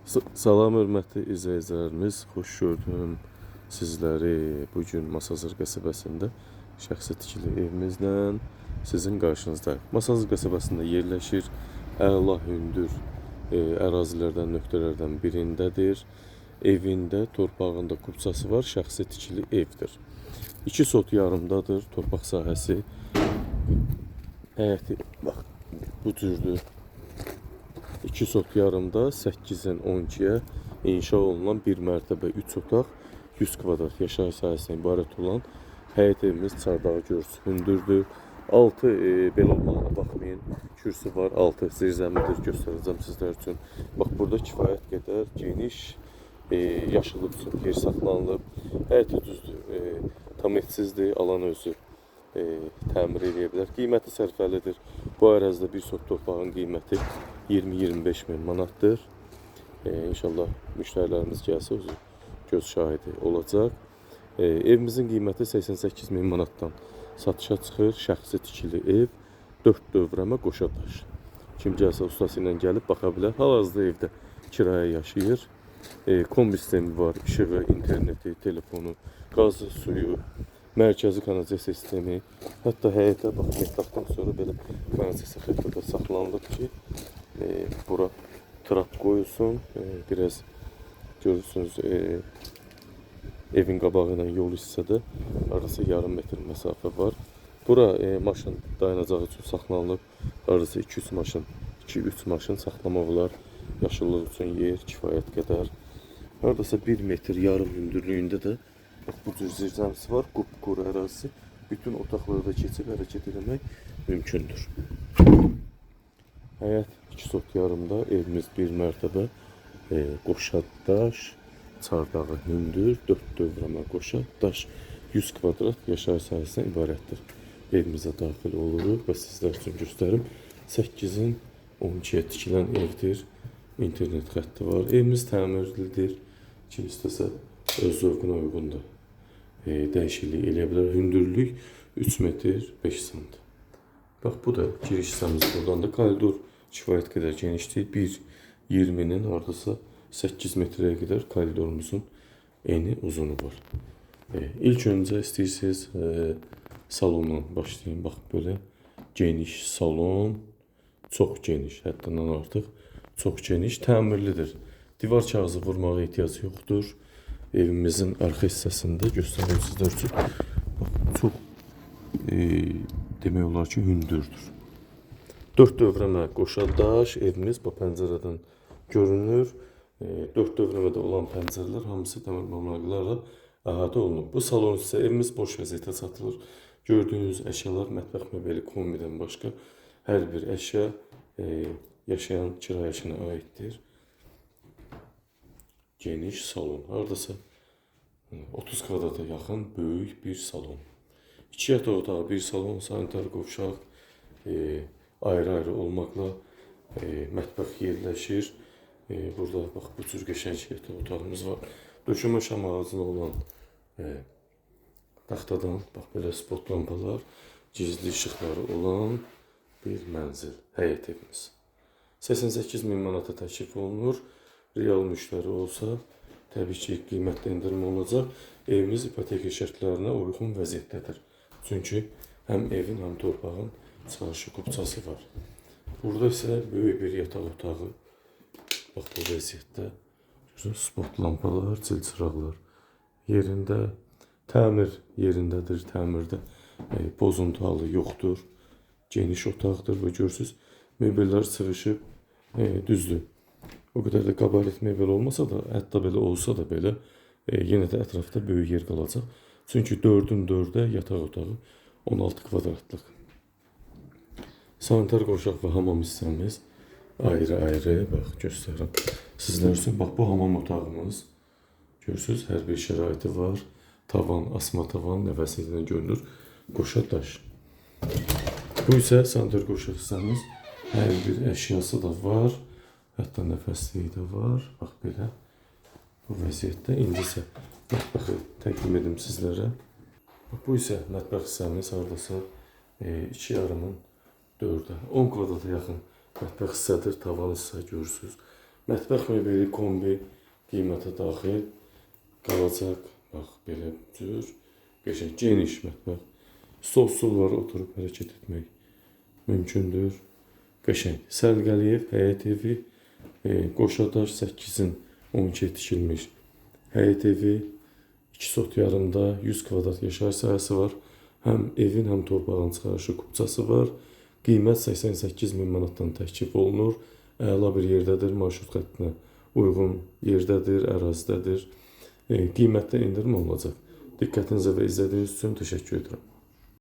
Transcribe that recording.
Salam hörmətli izləyicilərimiz, xoş gördüm sizləri bugün Masazır qəsəbəsində şəxsi tikili evimizlə sizin qarşınızdayıq. Masazır qəsəbəsində yerləşir, əla hündür ərazilərdən, nöqtələrdən birindədir. Evində, torpağında kupçası var, şəxsi tikili evdir. 2 sot yarımdadır, torpaq sahəsi. Həyəti, bax, bu cürdür. 2 sot yarımda 8-dən 12-yə inşa olunan bir mərtəbə 3 otaq 100 kvadrat yaşayış sahəsindən ibarət olan həyət evimiz çardağı görürsünüz hündürdür. Altı belə olmağına baxmayın, kürsü var, altı zirzəmidir, göstərəcəm sizlər üçün. Bax, burada kifayət qədər geniş yaşıllıq üçün yer saxlanılıb. Həyəti düzdür, tam etsizdir, alan özü təmir edə bilər. Qiyməti sərfəlidir. Bu ərazidə bir sot torpağın qiyməti 20-25 min manatdır. İnşallah müştərilərimiz gəlsə özü göz şahidi olacaq. Evimizin qiyməti 88 min manatdan satışa çıxır. Şəxsi tikili ev, 4 dövrəmə qoşa daş. Kim gəlsə ustası ilə gəlib baxa bilər. Hal-hazırda evdə kiraya yaşayır. Kombi sistemi var, işığı, interneti, telefonu, qazı, suyu, mərkəzi kanalizasiya sistemi, hətta həyətə bax, metlaqdan sonra belə kanalizasiya xətti də saxlanılıb ki, bura trap qoyulsun. Biraz görürsünüz, evin qabağı ilə yol hissədə arası yarım metr məsafə var. Bura maşın dayanacağı üçün saxlanılıb. Arası 2-3 maşın, 2-3 maşın saxlamaq olar. Yaşıllıq üçün yer kifayət qədər. Haradasa 1 metr yarım hündürlüyündə də bax, bu cür zirzəmisi var, qupquru ərazisi. Bütün otaqlarda keçib hərəkət etmək mümkündür. Həyət 2 sot yarımda, evimiz bir mərtəbə, qoşa daş, çardağı hündür, 4 dövrəmə qoşa daş, 100 kvadrat yaşayış sahəsindən ibarətdir. Evimizə daxil oluruq və sizlər üçün göstərim. 8-in 12-yə tikilən evdir. İnternet xətti var. Evimiz təmirlidir. Kim istəsə öz zövqünə uyğundur. Dəyişiklik eləyə bilər. Hündürlük 3 metr 5 sm. Bax, bu da giriş hissəmiz buradan da koridor kifayət qədər genişdir. 1.20-nin hardasa 8 metrəyə qədər koridorumuzun eni uzunu var. İlk öncə istəyirsiniz salondan başlayayım. Bax, belə geniş salon, çox geniş, həddindən artıq çox geniş, təmirlidir. Divar kağızı vurmağa ehtiyac yoxdur. Evimizin arxa hissəsində göstərim sizlər üçün. Bax, çox demək olar ki, hündürdür. 4 dövrəmə qoşa daş, evimiz bu pəncərədən görünür. 4 dövrəmədə olan pəncərələr hamısı dəmir mamlarla əhatə olunub. Bu salon isə evimiz boş vəziyyətdə satılır. Gördüyünüz əşyalar mətbəx möbeli kombidən başqa hər bir əşya yaşayan kirayəçinə aiddir. Geniş salon. Hardasa 30 kvadrata yaxın böyük bir salon. 2 yataq otağı, bir salon, sanitar qovşaq ayrı-ayrı olmaqla mətbəx yerləşir. Burada bax, bu cür qəşəng yataq otağımız var. Döşəmə şam ağacına olan taxtadan bax, belə spot lampalar, gizli işıqları olan bir mənzil, həyət evimiz. 88 min manata təklif olunur. Real müştəri olsa, təbii ki, qiymətdə indirim olacaq. Evimiz ipoteka şərtlərinə uyğun vəziyyətdədir. Çünki həm evin, həm torpağın çalışı kupçası var. Burada isə böyük bir yataq otağı. Bax, bu vəziyyətdə spot lampalar, çilçıraqlar yerində. Təmir yerindədir, təmirdə pozuntu halı yoxdur. Geniş otaqdır və görürsünüz, mebellər sığışıb, düzdür. O qədər də qabaret mebel olmasa da, hətta belə olsa da belə, yenə də ətrafda böyük yer qalacaq. Çünki 4-ün 4-ə yataq otağı 16 kvadratlıq. Sanitar qovşaq və hamam hissəmiz ayrı-ayrı, bax, göstərirəm sizlər üçün. Bax, bu hamam otağımız, görürsünüz, hər bir şəraiti var. Tavan, asma tavan, nəfəsindən görünür, qoşa daş. Bu isə sanitar qovşaq hissəmiz, hər bir əşyası da var. Hətta nəfəsliyi də var. Bax, belə bu vəziyyətdə. İndi isə mətbəxi təqdim edim sizlərə. Bu isə mətbəx hissəmiz hardasa 2,5-ın 4-ə, 10 kvadrata yaxın mətbəx hissədir. Tavan hissə görürsünüz. Mətbəx mebeli kombi qiymətə daxil qalacaq. Bax, belə cür qəşəng geniş mətbəx. Stol-stul var, oturub hərəkət etmək mümkündür. Qəşəng. Sərgəliyev həyət evi, Qoşadaş 8-in 12 tikilmiş həyət evi, 2 sot yarımda 100 kvadrat yaşayış sahəsi var. Həm evin, həm torpağın çıxarışı kupçası var. Qiymət 88.000 manatdan təklif olunur. Əla bir yerdədir, marşrut xəttinə uyğun yerdədir, ərazidədir. Qiymətdə endirim olunacaq. Diqqətinizə və izlədiyiniz üçün təşəkkür edirəm.